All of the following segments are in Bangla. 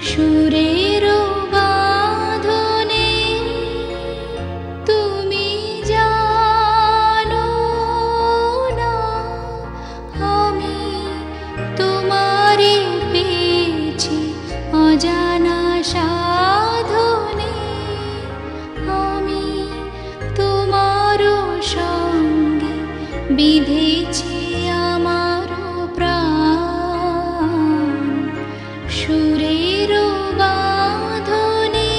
সুরের বাঁধনে তুমি জানো না আমি তোমারে পেয়েছি অজানা সাধনে আমি তোমার সঙ্গে বিধেছি আমার প্রাণ সুরের বাঁধনে।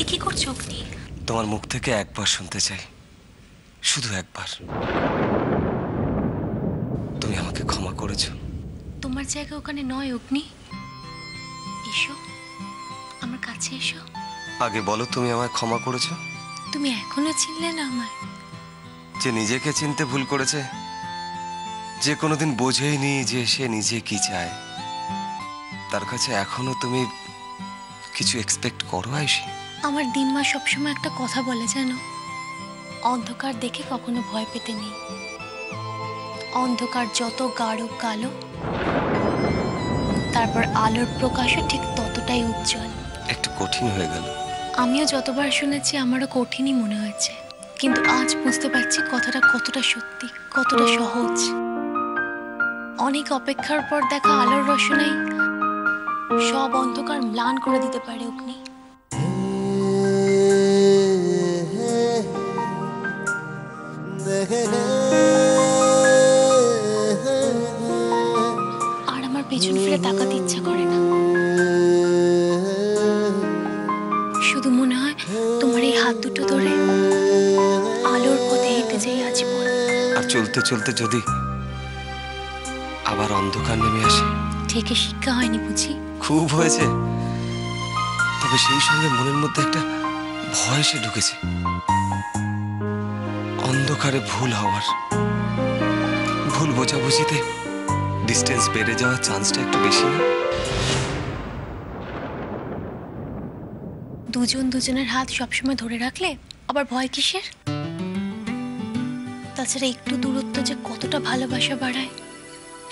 কি করছো অগ্নি? তোমার মুখ থেকে একবার শুনতে চাই, শুধু একবার। তুমি আমাকে ক্ষমা করেছো? তোমার জায়গা ওখানে নয় অগ্নি, এসো আমার কাছে এসো। আগে বলো তুমি আমায় ক্ষমা করেছো? তুমি এখনো চিনলে না আমায়? যে নিজেকে চিনতে ভুল করেছে, যে কোনোদিন বোঝেইনি যে সে নিজে কি চায়, তার কাছে এখনো তুমি কিছু এক্সপেক্ট করো আয়ুষী? আমার দিনমা সবসময় একটা কথা বলে জানো, অন্ধকার দেখে কখনো ভয় পেতে নেই। অন্ধকার যত গাঢ় কালো, তারপর আলোর প্রকাশও ঠিক ততটাই উজ্জ্বল। একটু কঠিন হয়ে গেল। আমিও যতবার শুনেছি আমারও কঠিনই মনে হয়েছে, কিন্তু আজ বুঝতে পারছি কথাটা কতটা সত্যি, কতটা সহজ। অনেক অপেক্ষার পর দেখা আলোর রোশনাই সব অন্ধকার ম্লান করে দিতে পারে অগ্নি। আর আমার পেছন ফিরে তাকাতে ইচ্ছা করে না, শুধু মনে হয় তোমার এই হাত দুটো ধরে আলোর পথে হেঁটে যাই আজীবন। আর চলতে চলতে যদি আবার অন্ধকার নেমে আসে? থেকে শিক্ষা হয়নি বুঝি? খুব হয়েছে, তবে সেই সঙ্গে মনের মধ্যে একটা ভয় এসে ঢুকেছে। অন্ধকারে ভুল হওয়ার, ভুল বোঝাবুঝিতে ডিস্টেন্স বেড়ে যাওয়ার চান্সটা একটু বেশি না? দুজন দুজনের হাত সবসময় ধরে রাখলে আবার ভয় কিসের? তাছাড়া একটু দূরত্ব যে কতটা ভালোবাসা বাড়ায়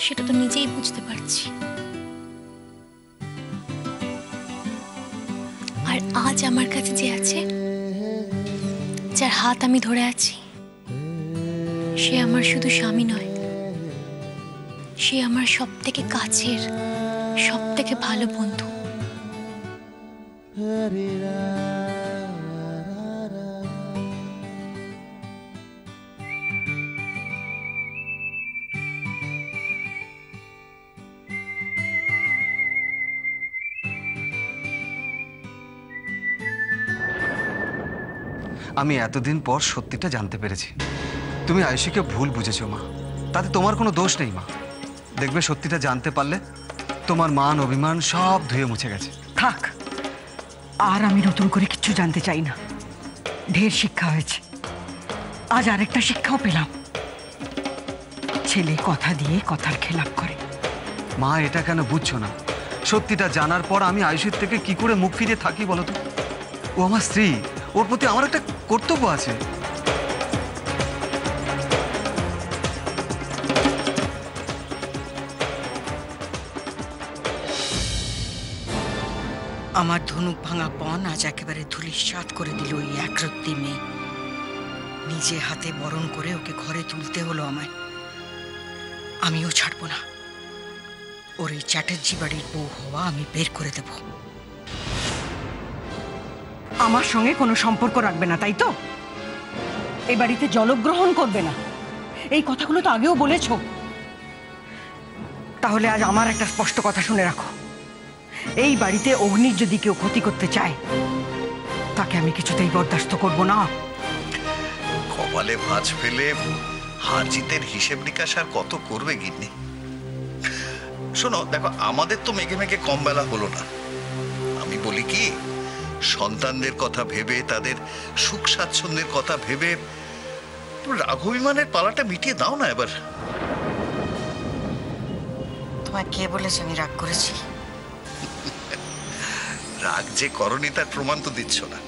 সেটা তো নিজেই বুঝতে পারছি। আর আজ আমার কাছে যে আছে, যার হাত আমি ধরে আছি, সে আমার শুধু স্বামী নয়, সে আমার সব থেকে কাছের, সব থেকে ভালো বন্ধু। আমি এতদিন পর সত্যিটা জানতে পেরেছি। তুমি আয়ুষীকে ভুল বুঝেছো মা, তাতে তোমার কোনো দোষ নেই মা। দেখবে সত্যিটা জানতে পারলে তোমার মান অভিমান সব ধুয়ে মুছে গেছে। থাক, আর আমি নতুন করে কিচ্ছু জানতে চাই না। ঢের শিক্ষা হয়েছে, আজ আরেকটা শিক্ষাও পেলাম। ছেলে কথা দিয়ে কথার খেলাপ করে। মা এটা কেন বুঝছো না? সত্যিটা জানার পর আমি আয়ুষীর থেকে কি করে মুখ ফিরিয়ে থাকি বলো তো? ও আমার স্ত্রী, ওর প্রতি আমার একটা কর্তব্য আছে। আমার ধনুক ভাঙা পণ আজ একেবারে ধূলিসাৎ করে দিল ওই একরত্তি মেয়ে। নিজে হাতে বরণ করে ওকে ঘরে তুলতে হলো আমায়। আমিও ছাড়বো না, ওর এই চ্যাটার্জি বাড়ির বউ হওয়া আমি বের করে দেব। আমার সঙ্গে কোনো সম্পর্ক রাখবে না, তাই তো? এই বাড়িতে জলগ্রহণ করবে না, এই কথাগুলো তো আগেও বলেছ। তাহলে আজ আমার একটা স্পষ্ট কথা শুনে রাখো, এই বাড়িতে অগ্নির যদি কেউ ক্ষতি করতে চায় তাকে আমি কিছুতেই বরদাস্ত করব না। কপালে ভাঁজ ফেলে হার জিতের হিসেব নিকাশ আর কত করবে গিন্নি? শোনো, দেখো, আমাদের তো মেঘে মেঘে কম বেলা হলো না। আমি বলি কি, সন্তানদের কথা ভেবে, তাদের সুখ স্বাচ্ছন্দ্যের কথা ভেবে রাগ অভিমানের পালাটা মিটিয়ে দাও না এবার। তোমায় কে বলেছে আমি রাগ করেছি? রাগ যে করনি তার প্রমাণ তো দিচ্ছ না।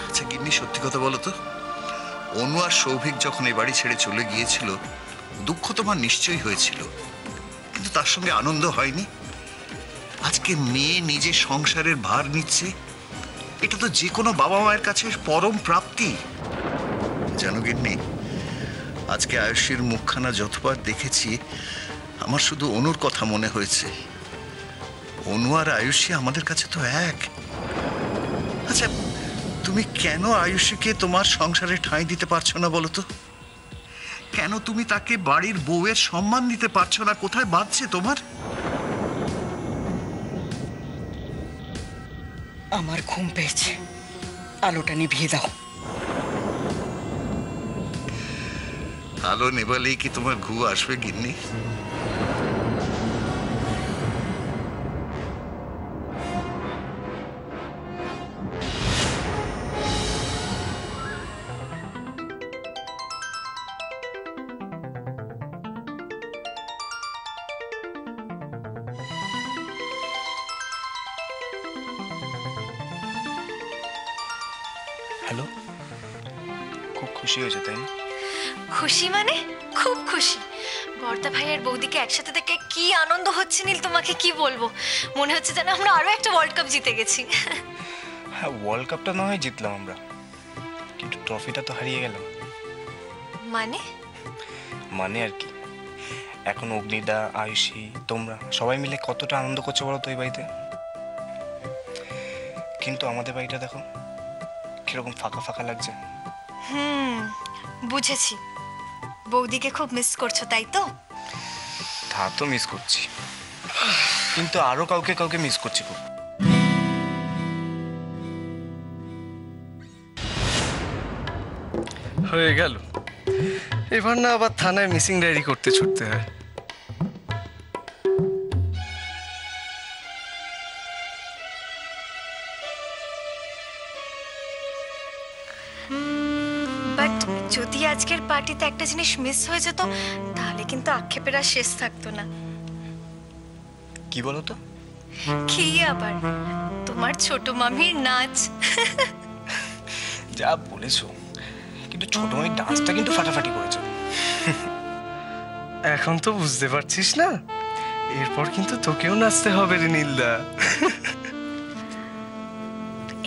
আচ্ছা গিন্নি, সত্যি কথা বলো তো, অনু আর সৌভিক যখন এই বাড়ি ছেড়ে চলে গিয়েছিল, দুঃখ তোমার নিশ্চয়ই হয়েছিল, কিন্তু তার সঙ্গে আনন্দ হয়নি? আজকে মেয়ে নিজে সংসারের ভার নিচ্ছে, এটা তো যে কোনো বাবা মায়ের কাছে পরম প্রাপ্তি। জানো গিন্নি, আজকে আয়ুষীর মুখখানা যতবার দেখেছি আমার শুধু অনুর কথা মনে হয়েছে। অনু আর আয়ুষী আমাদের কাছে তো এক। আচ্ছা তুমি কেন আয়ুষীকে তোমার সংসারে ঠাঁই দিতে পারছো না বলো তো? কেন তুমি তাকে বাড়ির বউয়ের সম্মান দিতে পারছো না? কোথায় বাঁধছে তোমার? আমার ঘুম পেয়েছে, আলোটা নিভিয়ে দাও। আলো নেবালেই কি তোমার ঘুম আসবে গিন্নি? হ্যালো, খুব খুশি হয়েছে তাই না? খুশি মানে খুব খুশি। বর্দা ভাই আর বৌদিকে একসাথে দেখে কি আনন্দ হচ্ছে নীল, তোমাকে কি বলবো। মনে হচ্ছে যেন আমরা আরো একটা ওয়ার্ল্ড কাপ জিতে গেছি। হ্যাঁ, ওয়ার্ল্ড কাপটা না হয় জিতলাম আমরা, কিন্তু ট্রফিটা তো হারিয়ে গেলাম। মানে মানে আর কি, এখন অগ্নিদা, আয়ুষী, তোমরা সবাই মিলে কতটা আনন্দ করছো বলো তো এই বাড়িতে। কিন্তু আমাদের বাড়িটা দেখো কিরকম ফাঁকা ফাঁকা লাগছে। বুঝেছি, বৌদিকে খুব মিস করছো তাই তো? তা তো মিস করছি, কিন্তু আরো কাউকে কাউকে মিস করছি খুব। হয়ে গেল, এবার না আবার থানায় মিসিং ডায়েরি করতে ছুটতে হয়। বাট যদি আজকের পার্টিতে একটা জিনিস মিস হয়ে যেত তাহলে কিন্তু আক্ষেপের আর শেষ থাকতো না। কি বলো তো? কি আবার, তোমার ছোট মামির নাচ। যা বলেছো, কিন্তু ছোট মামির ডান্সটা কিন্তু ফাটাফাটি করেছো। এখন তো বুঝতে পারছিস না, এরপর কিন্তু তোকেও নাচতে হবে রে নীলদা।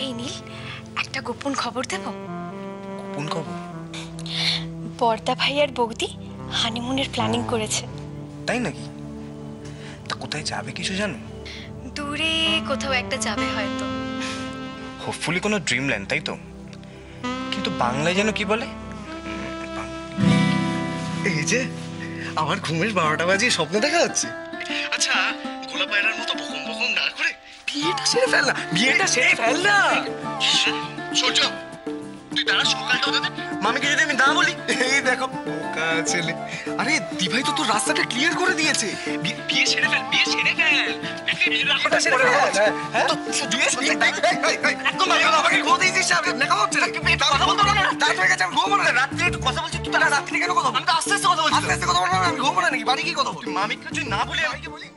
এই নীল, একটা গোপন খবর দেব। কোন খবর? বর্দা ভাই আর বৌদি হানিমুনের প্ল্যানিং করেছে। তাই নাকি? তা কোথায় যাবে কিছু জানো? দূরে কোথাও একটা যাবে হয়তো। হোপফুলি কোনো ড্রিমল্যান্ড, তাই তো? কিন্তু বাংলায় যেন কি বলে? এই যে আমার ঘুমের 12টা বাজিয়ে স্বপ্ন দেখা যাচ্ছে। আচ্ছা গোলা পায়রার মতো বকম বকম না করে বিয়েটা সেরে ফেল না, বিয়েটা সেরে ফেল না। সূর্য তুই দাঁড়া, সকালটা হতে দে। মামিকে যদি আমি না বলি, এই দেখো বোকা ছেলে। আরে দিভাই তো তোর রাস্তাটা ক্লিয়ার করে দিয়েছে। বিয়ে সেরে ফেল, বিয়ে সেরে ফেল। একটা সেরে ফেল। হ্যাঁ তো বিয়ে একদম আমাকে ঘুমোতে দিছিস, দেখা হচ্ছে না। কথা বলতো না, তারপরে গেছে আমি ঘুমোবো না। রাত্রে একটু কথা বলছি, তুই তারা রাত্রে কেন কথা বল? আমি তো আস্তে আস্তে কথা বলছি। আস্তে আস্তে কথা বলবো না, আমি ঘুমোবো না নাকি? বাড়ি কি কথা বল? মামিকে কিছু না বলি আমি কি বলি?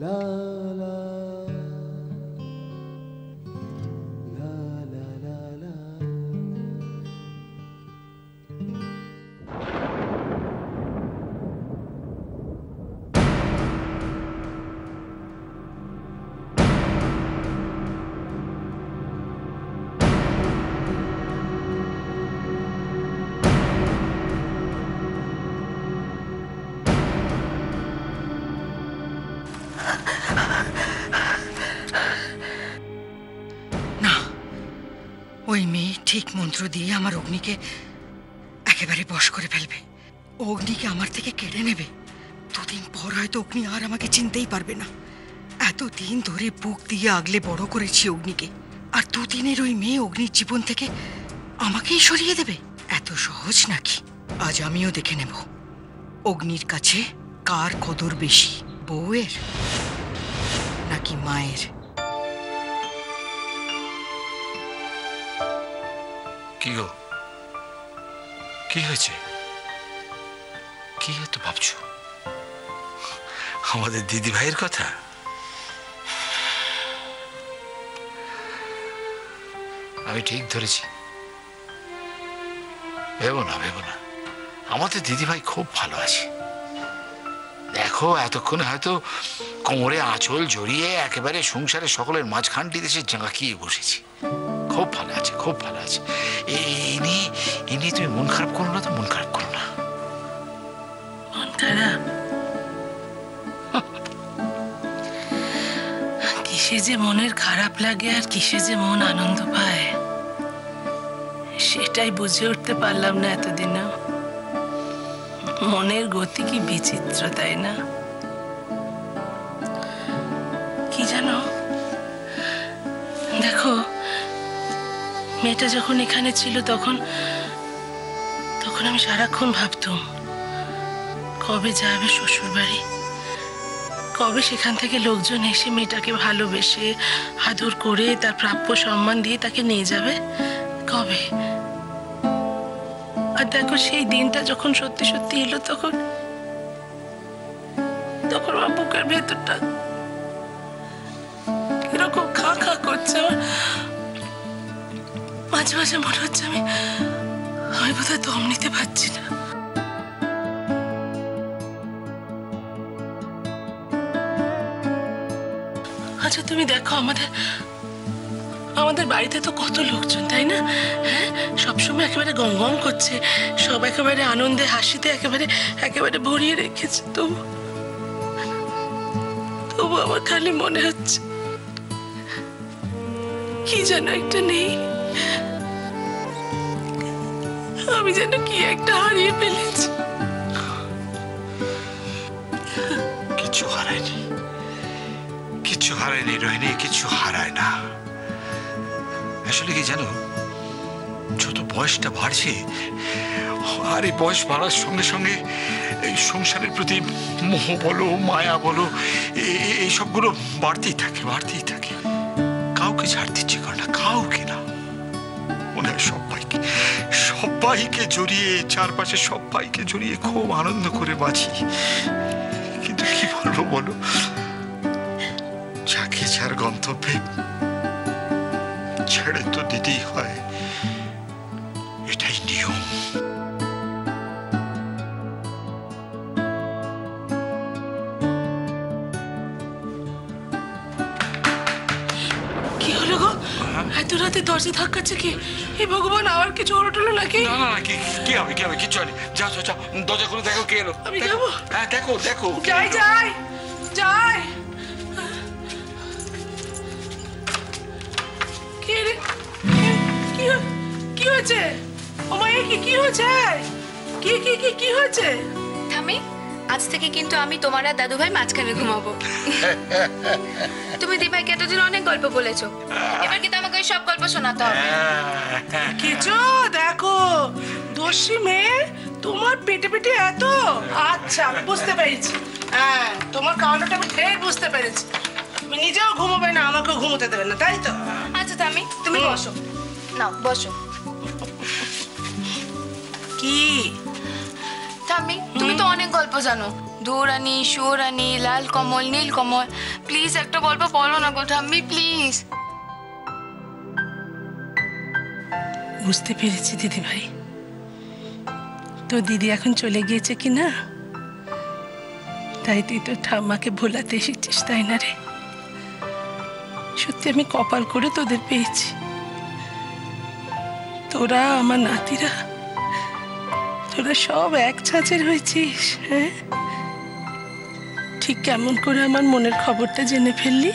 La la ঠিক মন্ত্র দিয়ে আমার অগ্নিকে একেবারে বশ করে ফেলবে। অগ্নিকে আমার থেকে কেড়ে নেবে। দুদিন পর হয়তো অগ্নি আর আমাকে চিনতেই পারবে না। এতদিন ধরে বুক দিয়ে আগলে বড় করেছি অগ্নিকে, আর দুদিনের ওই মেয়ে অগ্নির জীবন থেকে আমাকেই সরিয়ে দেবে? এত সহজ নাকি? আজ আমিও দেখে নেব অগ্নির কাছে কার কদর বেশি, বউয়ের নাকি মায়ের। কি গো, কি হয়েছে? কি এত ভাবছো? আমাদের দিদি ভাইয়ের কথা? আমি ঠিক ধরেছি। ভেবো না, ভেবো না, আমাদের দিদি ভাই খুব ভালো আছে। দেখো, এতক্ষণে হয়তো কোমরে আঁচল জড়িয়ে একেবারে সংসারে সকলের মাঝখানটি দেশে জাঁকিয়ে বসেছি। খুব ভালো আছে, খুব ভালো আছে। এই নিয়ে তুমি মন খারাপ করো না তো, মন খারাপ করো না। মন খারাপ? কিসে যে মনের খারাপ লাগে আর কিসে যে মন আনন্দ পায় সেটাই বুঝে উঠতে পারলাম না এতদিনেও। মনের গতি কি বিচিত্র, তাই না? কি জানো, দেখো, মেয়েটা যখন এখানে ছিল তখন আমি সারাক্ষণ ভাবতাম কবে যাবে শ্বশুর বাড়ি, কবে সেখান থেকে লোকজন এসে মেয়েটাকে ভালোবেসে আদর করে তার প্রাপ্য সম্মান দিয়ে তাকে নিয়ে যাবে, কবে। আর দেখো, সেই দিনটা যখন সত্যি সত্যি এলো তখন আমার বুকের ভেতরটা কিরকম খা খা করছে। আমার মাঝে মাঝে মনে হচ্ছে আমি বোধহয় দম নিতে পারছি না। আচ্ছা, তুমি দেখো, আমাদের বাড়িতে তো কত লোকজন, তাই না? হ্যাঁ, সবসময় একেবারে গম গম করছে, সব একেবারে আনন্দে হাসিতে একেবারে ভরিয়ে রেখেছে। তবু আমার খালি মনে হচ্ছে কি যেন একটা নেই। আমি যেন কি একটা হারিয়ে ফেলেছি। কিচ্ছু হারায়নি, কিচ্ছু হারায়নি রোহিণী, কিচ্ছু হারায় না। আসলে কি জানো, যত বয়সটা বাড়ছে আর এই বয়স বাড়ার সঙ্গে সঙ্গে এই সংসারের প্রতি মোহ বলো, মায়া বলো, এই সবগুলো বাড়তেই থাকে, বাড়তেই থাকে। কাউকে ছাড় দিচ্ছে করে না, কাউকে না। মনে হয় সবাইকে জড়িয়ে, চারপাশে সবাইকে জড়িয়ে খুব আনন্দ করে বাঁচি। কিন্তু কি বলবো বলো, যাকে যার গন্তব্যে ছেড়ে তো দিতেই হয়, এটাই নিয়ম। কি হলো গো, এত রাতে দরজা ধাক্কাচ্ছে কি? এই ভগবান, আবার কিছু হলো নাকি? না না, কি হবে, কি হবে? কিচ্ছু হয়নি। যাও যাও যাও, দরজা খুলে দেখো কে এলো। আমি যাবো? হ্যাঁ, দেখো দেখো। যাই যাই যাই। কি হয়েছে? ও মায়ের কি হয়েছে? কি হয়েছে? ঠামি, আজ থেকে কিন্তু আমি তোমার আর দাদু ভাই মাঝখানে ঘুমাবো। তুমি দিভাইকে এতদিন অনেক গল্প বলেছো, এবার কিন্তু আমাকে ওই সব গল্প শোনাতে হবে। কিছু দেখো, দোষী মেয়ে তোমার পেটে পেটে এত। আচ্ছা, আমি বুঝতে পেরেছি। হ্যাঁ, তোমার কারণটা আমি ঠিক বুঝতে পেরেছি। তুমি নিজেও ঘুমোবে না, আমাকেও ঘুমোতে দেবে না, তাই তো? আচ্ছা ঠামি, তুমি বসো। নাও বসো। কি ঠামি, তুমি তো অনেক গল্প জানো, দৌড়ানি, সুরানি, লাল কমল, নীল কমল। প্লিজ একটা গল্প বলো না গো ঠাম্মি, প্লিজ। বুঝতে পেরেছি দিদি ভাই, তো দিদি এখন চলে গিয়েছে কি না, তাই তুই তো ঠাম্মাকে ভোলাতে এসেছিস, তাই না রে? সত্যি আমি কপাল করে তোদের পেয়েছি। তোরা আমার নাতিরা, তোরা সব এক ছাঁচের হয়েছিস। হ্যাঁ, ঠিক কেমন করে আমার মনের খবরটা জেনে ফেললি?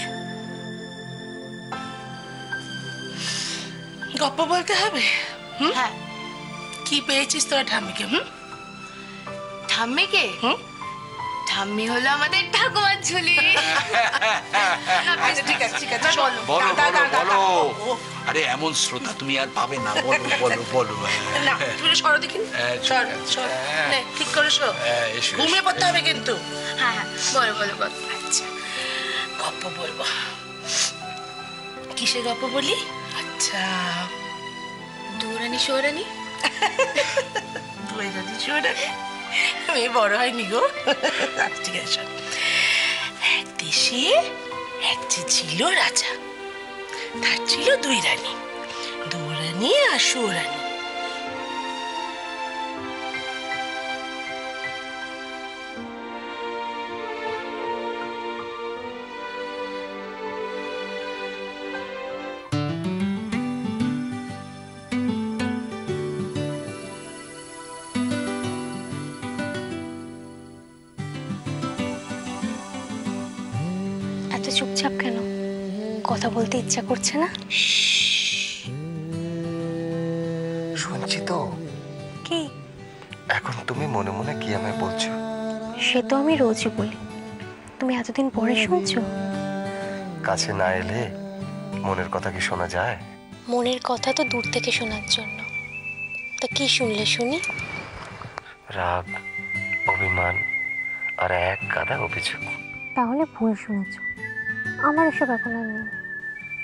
গপ্প বলতে দেখতে হবে। হ্যাঁ। কি পেয়েছিস তোরা ঠাম্মিকে? ঠাম্মিকে? ঠাম্মি হলো আমাদের ঠাকুমার ঝুলি। আচ্ছা ঠিক আছে ঠিক আছে, বলো বলো বলো বলো। আরে এমন শ্রোতা তুমি আর পাবে না, বলো বলো বলো। না তুমি সরো দেখি, সর সর, নে ঠিক করে শো, ঘুমিয়ে পড়তে হবে কিন্তু। হ্যাঁ হ্যাঁ, বলো বলো বলো। আচ্ছা গপ্প বলবো। কিসের গপ্প বলি? আচ্ছা দৌড়ানি সৌরানি। দৌড়ানি সৌরানি মেয়ে বড় হয়নি গো। ঠিক আছে শোন। এক দেশে এক যে ছিল রাজা, তার ছিল দুই রানী, দৌড়ানি আর সৌরানি। এত চুপচাপ কেন? কথা বলতে ইচ্ছা করছে না? শুনছি তো। কি? এখন তুমি মনে মনে কি আমায় বলছো? সে তো আমি রোজই বলি, তুমি এতদিন পরে শুনছো। কাছে না এলে মনের কথা কি শোনা যায়? মনের কথা তো দূর থেকে শোনার জন্য। তা কি শুনলে শুনি? রাগ, অভিমান আর এক গাদা অভিযোগ। তাহলে ভুল শুনেছ, আমার এসব এখন আর নেই।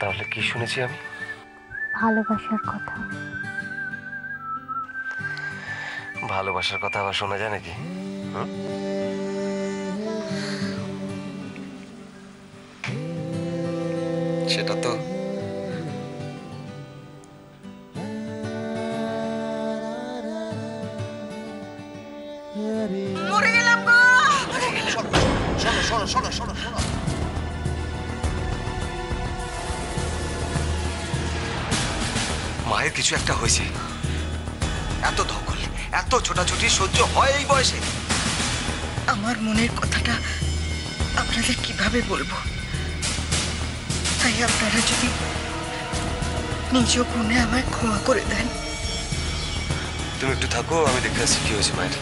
তাহলে কি শুনেছি আমি? ভালোবাসার কথা। ভালোবাসার কথা আবার শোনা যায় নাকি? সেটা তো মরে গেলাম গো। শোনো শোনো শোনো শোনো শোনো। মায়ের কিছু একটা হয়েছে। এত ধকল, এত ছোটাছুটি সহ্য হয় এই বয়সে? আমার মনের কথাটা আপনাদের কিভাবে বলবো, তাই আপনারা যদি নিজ গুণে আমায় ক্ষমা করে দেন। তুমি একটু থাকো, আমি দেখে আসছি কি হয়েছে মায়ের।